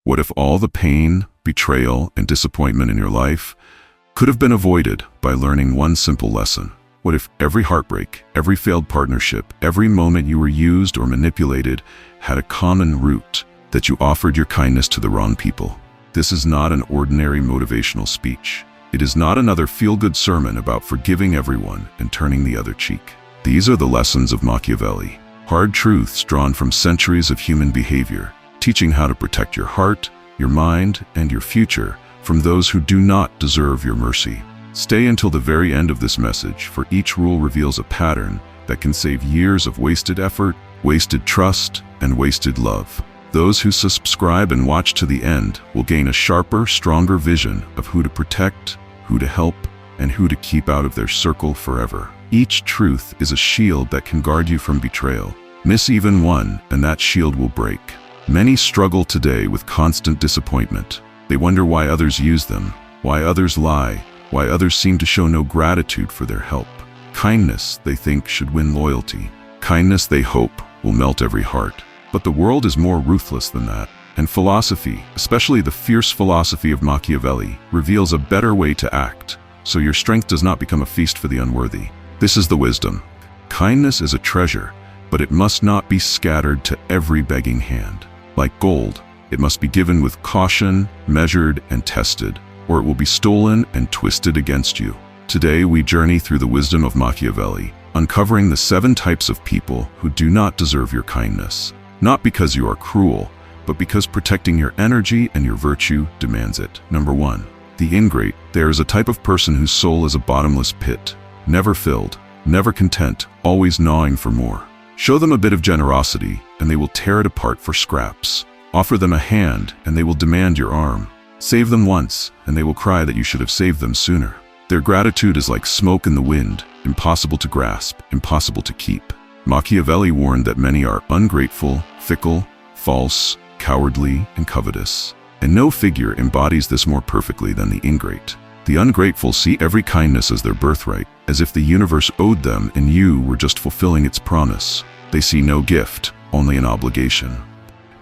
What if all the pain, betrayal, and disappointment in your life could have been avoided by learning one simple lesson? What if every heartbreak, every failed partnership, every moment you were used or manipulated had a common root: that you offered your kindness to the wrong people? This is not an ordinary motivational speech. It is not another feel-good sermon about forgiving everyone and turning the other cheek. These are the lessons of Machiavelli, hard truths drawn from centuries of human behavior, teaching how to protect your heart, your mind, and your future from those who do not deserve your mercy. Stay until the very end of this message, for each rule reveals a pattern that can save years of wasted effort, wasted trust, and wasted love. Those who subscribe and watch to the end will gain a sharper, stronger vision of who to protect, who to help, and who to keep out of their circle forever. Each truth is a shield that can guard you from betrayal. Miss even one, and that shield will break. Many struggle today with constant disappointment. They wonder why others use them, why others lie, why others seem to show no gratitude for their help. Kindness, they think, should win loyalty. Kindness, they hope, will melt every heart. But the world is more ruthless than that. And philosophy, especially the fierce philosophy of Machiavelli, reveals a better way to act, so your strength does not become a feast for the unworthy. This is the wisdom. Kindness is a treasure, but it must not be scattered to every begging hand. Like gold, it must be given with caution, measured and tested, or it will be stolen and twisted against you. Today we journey through the wisdom of Machiavelli, uncovering the 7 types of people who do not deserve your kindness. Not because you are cruel, but because protecting your energy and your virtue demands it. Number 1. The ingrate. There is a type of person whose soul is a bottomless pit, never filled, never content, always gnawing for more. Show them a bit of generosity, and they will tear it apart for scraps. Offer them a hand, and they will demand your arm. Save them once, and they will cry that you should have saved them sooner. Their gratitude is like smoke in the wind, impossible to grasp, impossible to keep. Machiavelli warned that many are ungrateful, fickle, false, cowardly, and covetous. And no figure embodies this more perfectly than the ingrate. The ungrateful see every kindness as their birthright, as if the universe owed them and you were just fulfilling its promise. They see no gift, only an obligation.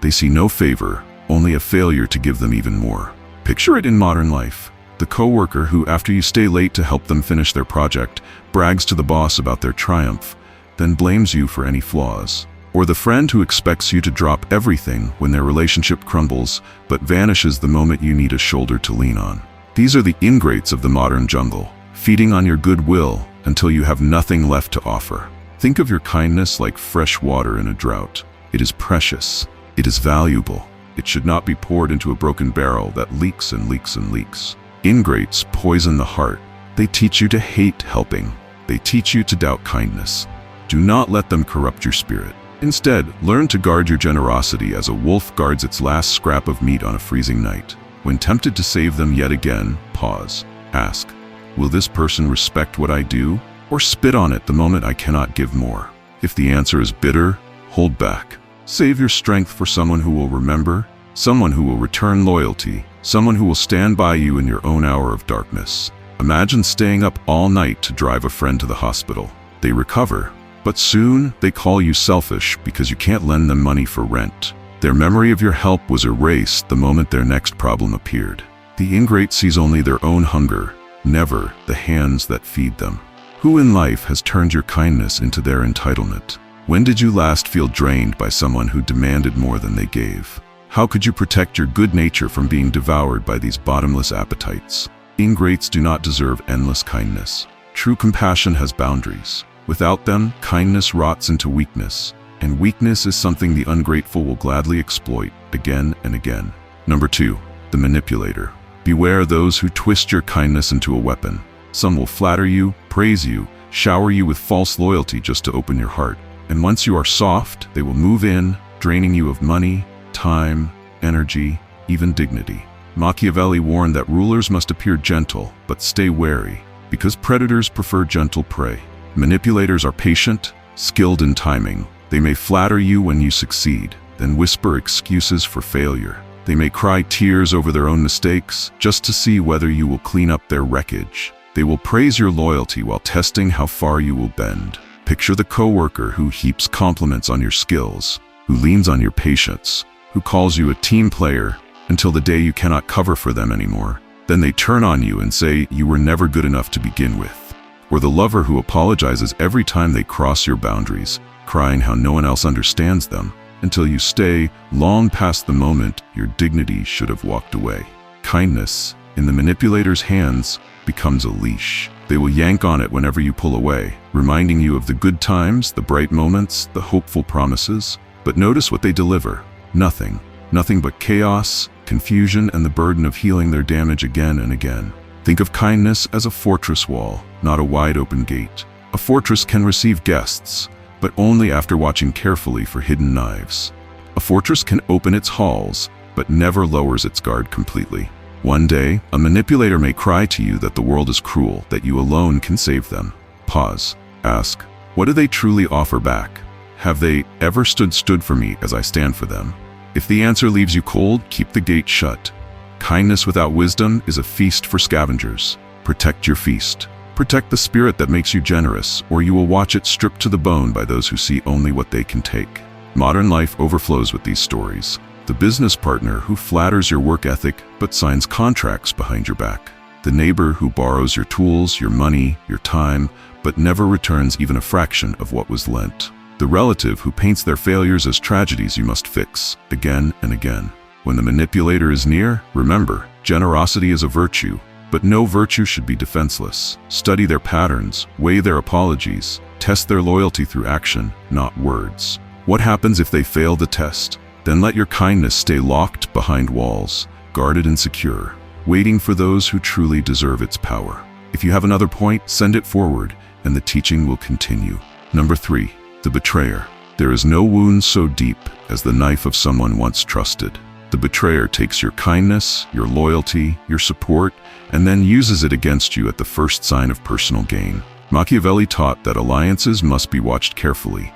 They see no favor, only a failure to give them even more. Picture it in modern life. The coworker who, after you stay late to help them finish their project, brags to the boss about their triumph, then blames you for any flaws. Or the friend who expects you to drop everything when their relationship crumbles, but vanishes the moment you need a shoulder to lean on. These are the ingrates of the modern jungle, feeding on your goodwill until you have nothing left to offer. Think of your kindness like fresh water in a drought. It is precious. It is valuable. It should not be poured into a broken barrel that leaks and leaks and leaks. Ingrates poison the heart. They teach you to hate helping. They teach you to doubt kindness. Do not let them corrupt your spirit. Instead, learn to guard your generosity as a wolf guards its last scrap of meat on a freezing night. When tempted to save them yet again, pause. Ask, will this person respect what I do, or spit on it the moment I cannot give more? If the answer is bitter, hold back. Save your strength for someone who will remember, someone who will return loyalty, someone who will stand by you in your own hour of darkness. Imagine staying up all night to drive a friend to the hospital. They recover, but soon they call you selfish because you can't lend them money for rent. Their memory of your help was erased the moment their next problem appeared. The ingrate sees only their own hunger, never the hands that feed them. Who in life has turned your kindness into their entitlement? When did you last feel drained by someone who demanded more than they gave? How could you protect your good nature from being devoured by these bottomless appetites? Ingrates do not deserve endless kindness. True compassion has boundaries. Without them, kindness rots into weakness, and weakness is something the ungrateful will gladly exploit again and again. Number 2, the manipulator. Beware those who twist your kindness into a weapon. Some will flatter you, praise you, shower you with false loyalty just to open your heart. And once you are soft, they will move in, draining you of money, time, energy, even dignity. Machiavelli warned that rulers must appear gentle, but stay wary, because predators prefer gentle prey. Manipulators are patient, skilled in timing. They may flatter you when you succeed, then whisper excuses for failure. They may cry tears over their own mistakes, just to see whether you will clean up their wreckage. They will praise your loyalty while testing how far you will bend. Picture the coworker who heaps compliments on your skills, who leans on your patience, who calls you a team player, until the day you cannot cover for them anymore. Then they turn on you and say you were never good enough to begin with. Or the lover who apologizes every time they cross your boundaries, crying how no one else understands them, until you stay long past the moment your dignity should have walked away. Kindness, in the manipulator's hands, becomes a leash. They will yank on it whenever you pull away, reminding you of the good times, the bright moments, the hopeful promises. But notice what they deliver. Nothing. Nothing but chaos, confusion, and the burden of healing their damage again and again. Think of kindness as a fortress wall, not a wide-open gate. A fortress can receive guests, but only after watching carefully for hidden knives. A fortress can open its halls, but never lowers its guard completely. One day, a manipulator may cry to you that the world is cruel, that you alone can save them. Pause. Ask, what do they truly offer back? Have they ever stood for me as I stand for them? If the answer leaves you cold, keep the gate shut. Kindness without wisdom is a feast for scavengers. Protect your feast. Protect the spirit that makes you generous, or you will watch it stripped to the bone by those who see only what they can take. Modern life overflows with these stories. The business partner who flatters your work ethic but signs contracts behind your back. The neighbor who borrows your tools, your money, your time, but never returns even a fraction of what was lent. The relative who paints their failures as tragedies you must fix, again and again. When the manipulator is near, remember, generosity is a virtue, but no virtue should be defenseless. Study their patterns, weigh their apologies, test their loyalty through action, not words. What happens if they fail the test? Then let your kindness stay locked behind walls, guarded and secure, waiting for those who truly deserve its power. If you have another point, send it forward, and the teaching will continue. Number 3, the betrayer. There is no wound so deep as the knife of someone once trusted. The betrayer takes your kindness, your loyalty, your support, and then uses it against you at the first sign of personal gain. Machiavelli taught that alliances must be watched carefully,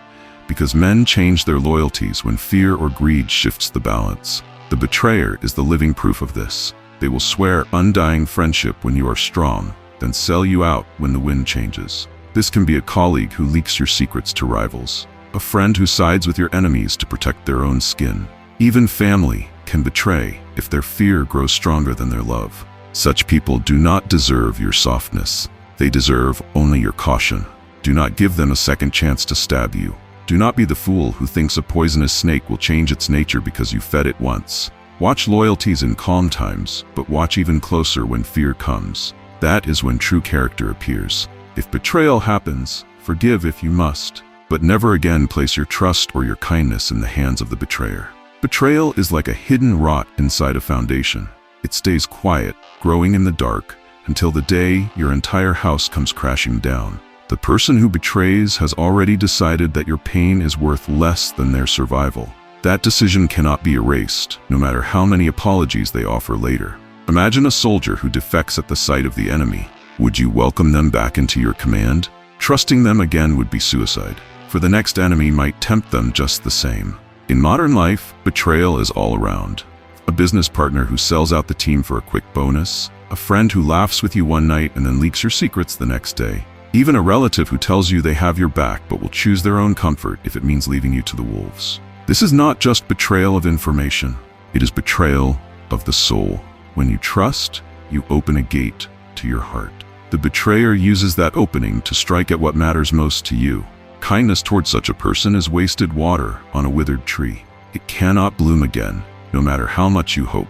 because men change their loyalties when fear or greed shifts the balance. The betrayer is the living proof of this. They will swear undying friendship when you are strong, then sell you out when the wind changes. This can be a colleague who leaks your secrets to rivals, a friend who sides with your enemies to protect their own skin. Even family can betray if their fear grows stronger than their love. Such people do not deserve your softness. They deserve only your caution. Do not give them a second chance to stab you. Do not be the fool who thinks a poisonous snake will change its nature because you fed it once. Watch loyalties in calm times, but watch even closer when fear comes. That is when true character appears. If betrayal happens, forgive if you must, but never again place your trust or your kindness in the hands of the betrayer. Betrayal is like a hidden rot inside a foundation. It stays quiet, growing in the dark, until the day your entire house comes crashing down. The person who betrays has already decided that your pain is worth less than their survival. That decision cannot be erased, no matter how many apologies they offer later. Imagine a soldier who defects at the sight of the enemy. Would you welcome them back into your command? Trusting them again would be suicide, for the next enemy might tempt them just the same. In modern life, betrayal is all around. A business partner who sells out the team for a quick bonus, a friend who laughs with you one night and then leaks your secrets the next day, even a relative who tells you they have your back but will choose their own comfort if it means leaving you to the wolves. This is not just betrayal of information, it is betrayal of the soul. When you trust, you open a gate to your heart. The betrayer uses that opening to strike at what matters most to you. Kindness towards such a person is wasted water on a withered tree. It cannot bloom again, no matter how much you hope.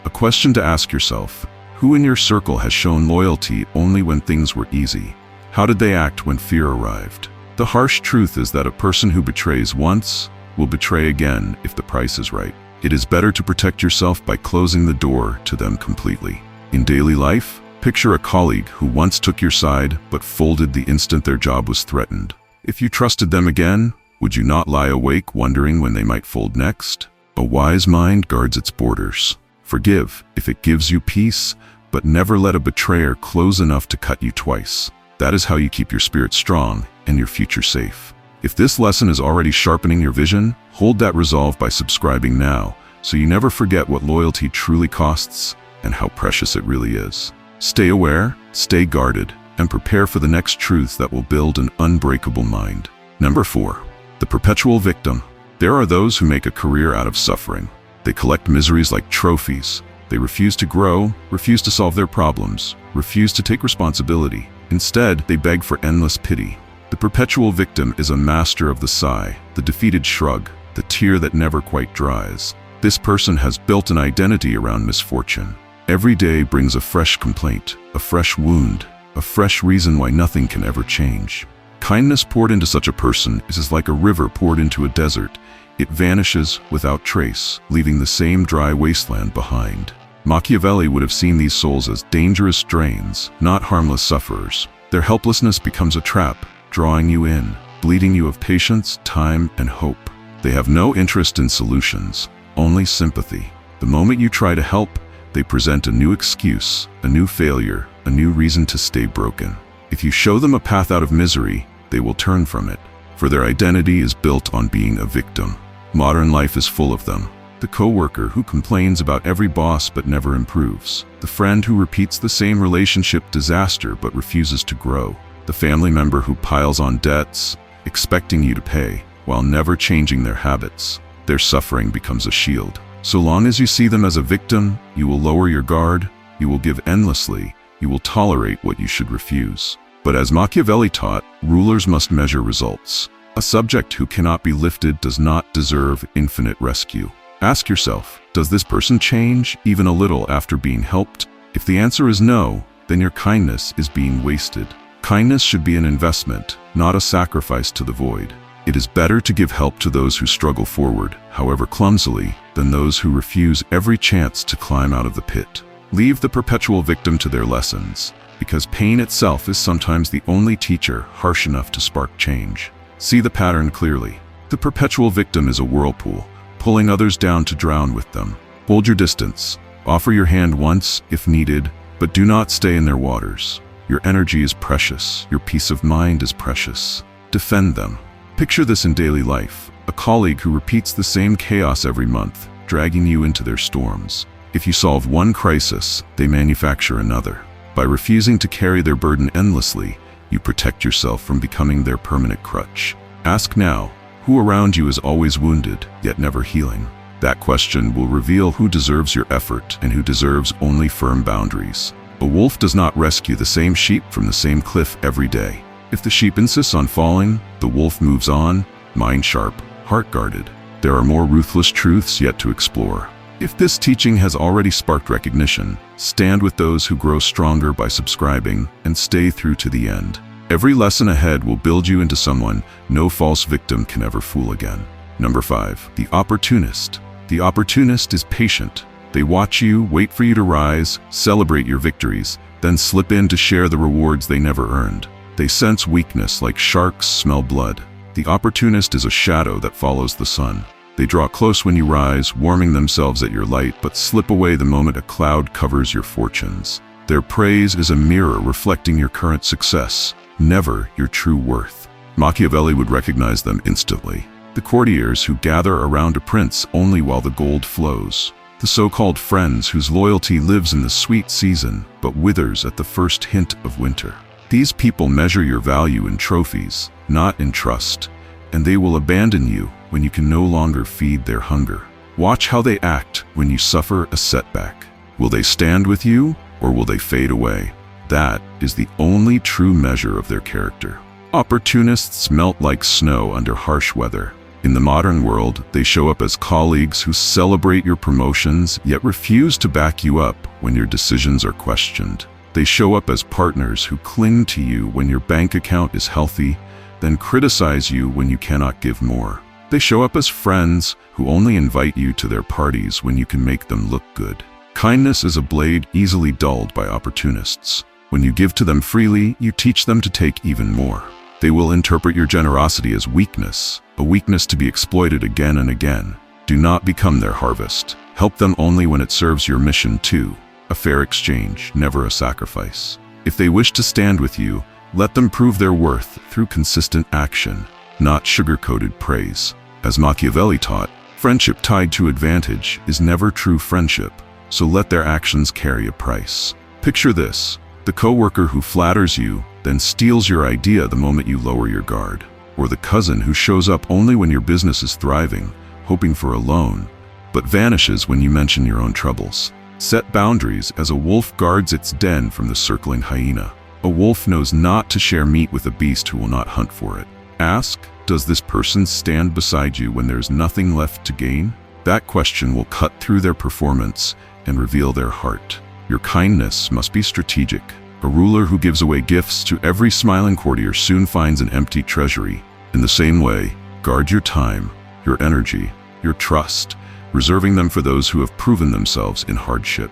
A question to ask yourself: who in your circle has shown loyalty only when things were easy? How did they act when fear arrived? The harsh truth is that a person who betrays once will betray again if the price is right. It is better to protect yourself by closing the door to them completely. In daily life, picture a colleague who once took your side but folded the instant their job was threatened. If you trusted them again, would you not lie awake wondering when they might fold next? A wise mind guards its borders. Forgive if it gives you peace, but never let a betrayer close enough to cut you twice. That is how you keep your spirit strong and your future safe. If this lesson is already sharpening your vision, hold that resolve by subscribing now, so you never forget what loyalty truly costs and how precious it really is. Stay aware, stay guarded, and prepare for the next truth that will build an unbreakable mind. Number 4. The perpetual victim. There are those who make a career out of suffering. They collect miseries like trophies. They refuse to grow, refuse to solve their problems, refuse to take responsibility. Instead, they beg for endless pity. The perpetual victim is a master of the sigh, the defeated shrug, the tear that never quite dries. This person has built an identity around misfortune. Every day brings a fresh complaint, a fresh wound, a fresh reason why nothing can ever change. Kindness poured into such a person is like a river poured into a desert. It vanishes without trace, leaving the same dry wasteland behind. Machiavelli would have seen these souls as dangerous drains, not harmless sufferers. Their helplessness becomes a trap, drawing you in, bleeding you of patience, time, and hope. They have no interest in solutions, only sympathy. The moment you try to help, they present a new excuse, a new failure, a new reason to stay broken. If you show them a path out of misery, they will turn from it, for their identity is built on being a victim. Modern life is full of them. The coworker who complains about every boss but never improves. The friend who repeats the same relationship disaster but refuses to grow. The family member who piles on debts, expecting you to pay, while never changing their habits. Their suffering becomes a shield. So long as you see them as a victim, you will lower your guard, you will give endlessly, you will tolerate what you should refuse. But as Machiavelli taught, rulers must measure results. A subject who cannot be lifted does not deserve infinite rescue. Ask yourself, does this person change even a little after being helped? If the answer is no, then your kindness is being wasted. Kindness should be an investment, not a sacrifice to the void. It is better to give help to those who struggle forward, however clumsily, than those who refuse every chance to climb out of the pit. Leave the perpetual victim to their lessons, because pain itself is sometimes the only teacher harsh enough to spark change. See the pattern clearly. The perpetual victim is a whirlpool, pulling others down to drown with them. Hold your distance. Offer your hand once, if needed, but do not stay in their waters. Your energy is precious. Your peace of mind is precious. Defend them. Picture this in daily life. A colleague who repeats the same chaos every month, dragging you into their storms. If you solve one crisis, they manufacture another. By refusing to carry their burden endlessly, you protect yourself from becoming their permanent crutch. Ask now, who around you is always wounded, yet never healing? That question will reveal who deserves your effort and who deserves only firm boundaries. A wolf does not rescue the same sheep from the same cliff every day. If the sheep insists on falling, the wolf moves on, mind sharp, heart guarded. There are more ruthless truths yet to explore. If this teaching has already sparked recognition, stand with those who grow stronger by subscribing and stay through to the end. Every lesson ahead will build you into someone no false victim can ever fool again. Number 5. The Opportunist. The Opportunist is patient. They watch you, wait for you to rise, celebrate your victories, then slip in to share the rewards they never earned. They sense weakness like sharks smell blood. The Opportunist is a shadow that follows the sun. They draw close when you rise, warming themselves at your light, but slip away the moment a cloud covers your fortunes. Their praise is a mirror reflecting your current success, never your true worth. Machiavelli would recognize them instantly. The courtiers who gather around a prince only while the gold flows. The so-called friends whose loyalty lives in the sweet season, but withers at the first hint of winter. These people measure your value in trophies, not in trust, and they will abandon you when you can no longer feed their hunger. Watch how they act when you suffer a setback. Will they stand with you, or will they fade away? That is the only true measure of their character. Opportunists melt like snow under harsh weather. In the modern world, they show up as colleagues who celebrate your promotions, yet refuse to back you up when your decisions are questioned. They show up as partners who cling to you when your bank account is healthy, then criticize you when you cannot give more. They show up as friends who only invite you to their parties when you can make them look good. Kindness is a blade easily dulled by opportunists. When you give to them freely, you teach them to take even more. They will interpret your generosity as weakness, a weakness to be exploited again and again. Do not become their harvest. Help them only when it serves your mission too. A fair exchange, never a sacrifice. If they wish to stand with you, let them prove their worth through consistent action, not sugar-coated praise. As Machiavelli taught, friendship tied to advantage is never true friendship, so let their actions carry a price. Picture this: the coworker who flatters you, then steals your idea the moment you lower your guard. Or the cousin who shows up only when your business is thriving, hoping for a loan, but vanishes when you mention your own troubles. Set boundaries as a wolf guards its den from the circling hyena. A wolf knows not to share meat with a beast who will not hunt for it. Ask, does this person stand beside you when there's nothing left to gain? That question will cut through their performance and reveal their heart. Your kindness must be strategic. A ruler who gives away gifts to every smiling courtier soon finds an empty treasury. In the same way, guard your time, your energy, your trust, reserving them for those who have proven themselves in hardship.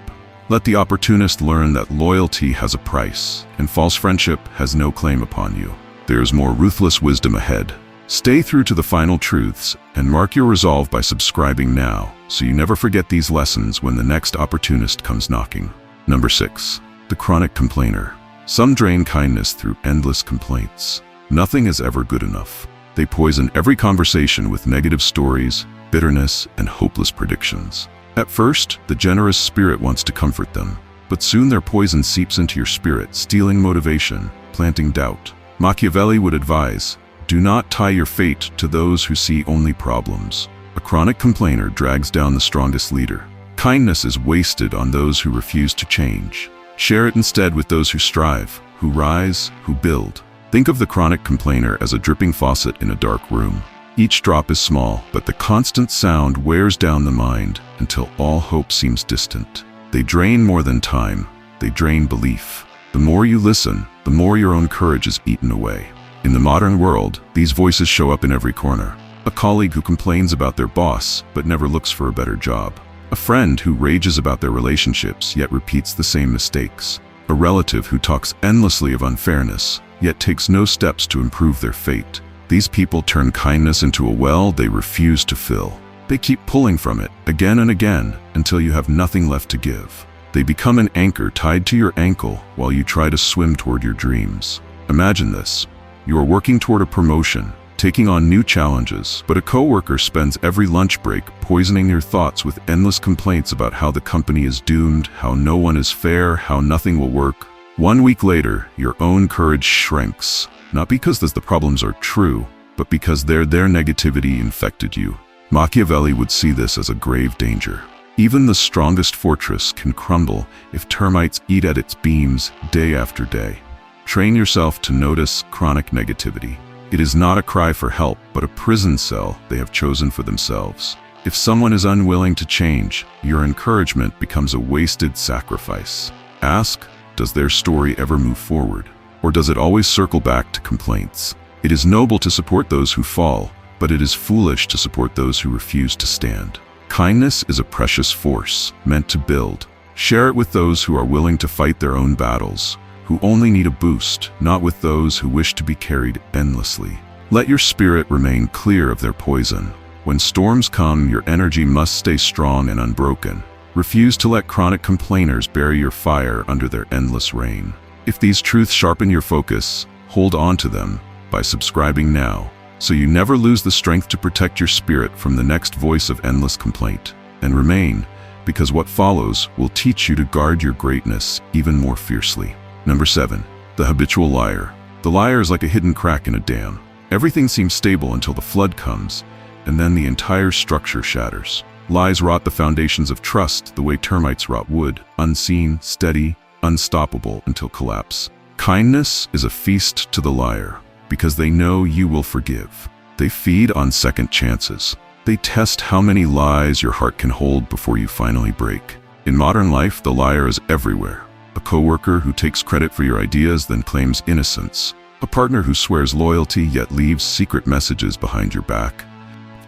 Let the opportunist learn that loyalty has a price, and false friendship has no claim upon you. There is more ruthless wisdom ahead. Stay through to the final truths and mark your resolve by subscribing now, so you never forget these lessons when the next opportunist comes knocking. Number 6. The chronic complainer. Some drain kindness through endless complaints. Nothing is ever good enough. They poison every conversation with negative stories, bitterness, and hopeless predictions. At first, the generous spirit wants to comfort them, but soon their poison seeps into your spirit, stealing motivation, planting doubt. Machiavelli would advise, do not tie your fate to those who see only problems. A chronic complainer drags down the strongest leader. Kindness is wasted on those who refuse to change. Share it instead with those who strive, who rise, who build. Think of the chronic complainer as a dripping faucet in a dark room. Each drop is small, but the constant sound wears down the mind until all hope seems distant. They drain more than time, they drain belief. The more you listen, the more your own courage is eaten away. In the modern world, these voices show up in every corner. A colleague who complains about their boss but never looks for a better job. A friend who rages about their relationships yet repeats the same mistakes. A relative who talks endlessly of unfairness yet takes no steps to improve their fate. These people turn kindness into a well they refuse to fill. They keep pulling from it again and again until you have nothing left to give. They become an anchor tied to your ankle while you try to swim toward your dreams. Imagine this. You are working toward a promotion, taking on new challenges, but a coworker spends every lunch break poisoning your thoughts with endless complaints about how the company is doomed, how no one is fair, how nothing will work. 1 week later, your own courage shrinks. Not because the problems are true, but because their negativity infected you. Machiavelli would see this as a grave danger. Even the strongest fortress can crumble if termites eat at its beams day after day. Train yourself to notice chronic negativity. It is not a cry for help, but a prison cell they have chosen for themselves. If someone is unwilling to change, your encouragement becomes a wasted sacrifice. Ask, does their story ever move forward? Or does it always circle back to complaints? It is noble to support those who fall, but it is foolish to support those who refuse to stand. Kindness is a precious force, meant to build. Share it with those who are willing to fight their own battles, who only need a boost, not with those who wish to be carried endlessly. Let your spirit remain clear of their poison. When storms come, your energy must stay strong and unbroken. Refuse to let chronic complainers bury your fire under their endless rain. If these truths sharpen your focus, hold on to them by subscribing now, so you never lose the strength to protect your spirit from the next voice of endless complaint. And remain, because what follows will teach you to guard your greatness even more fiercely. Number 7. The habitual liar. The liar is like a hidden crack in a dam. Everything seems stable until the flood comes, and then the entire structure shatters. Lies rot the foundations of trust the way termites rot wood, unseen, steady, unstoppable until collapse. Kindness is a feast to the liar, because they know you will forgive. They feed on second chances. They test how many lies your heart can hold before you finally break. In modern life, the liar is everywhere. A coworker who takes credit for your ideas then claims innocence. A partner who swears loyalty yet leaves secret messages behind your back.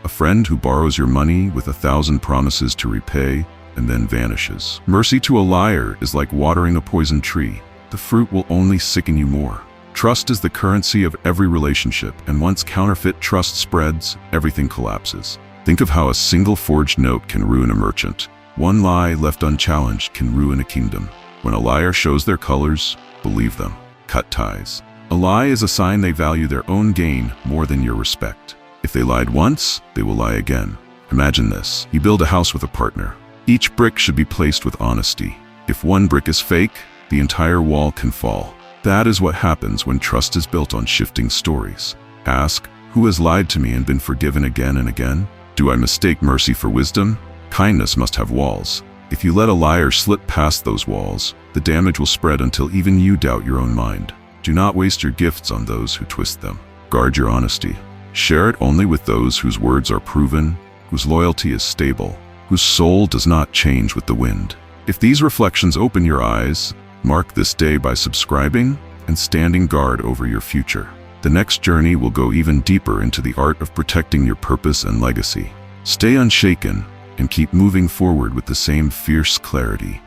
A friend who borrows your money with 1,000 promises to repay and then vanishes. Mercy to a liar is like watering a poison tree. The fruit will only sicken you more. Trust is the currency of every relationship, and once counterfeit trust spreads, everything collapses. Think of how a single forged note can ruin a merchant. One lie left unchallenged can ruin a kingdom. When a liar shows their colors, believe them. Cut ties. A lie is a sign they value their own gain more than your respect. If they lied once, they will lie again. Imagine this. You build a house with a partner. Each brick should be placed with honesty. If one brick is fake, the entire wall can fall. That is what happens when trust is built on shifting stories. Ask, who has lied to me and been forgiven again and again? Do I mistake mercy for wisdom? Kindness must have walls. If you let a liar slip past those walls, the damage will spread until even you doubt your own mind. Do not waste your gifts on those who twist them. Guard your honesty. Share it only with those whose words are proven, whose loyalty is stable, whose soul does not change with the wind. If these reflections open your eyes, mark this day by subscribing and standing guard over your future. The next journey will go even deeper into the art of protecting your purpose and legacy. Stay unshaken and keep moving forward with the same fierce clarity.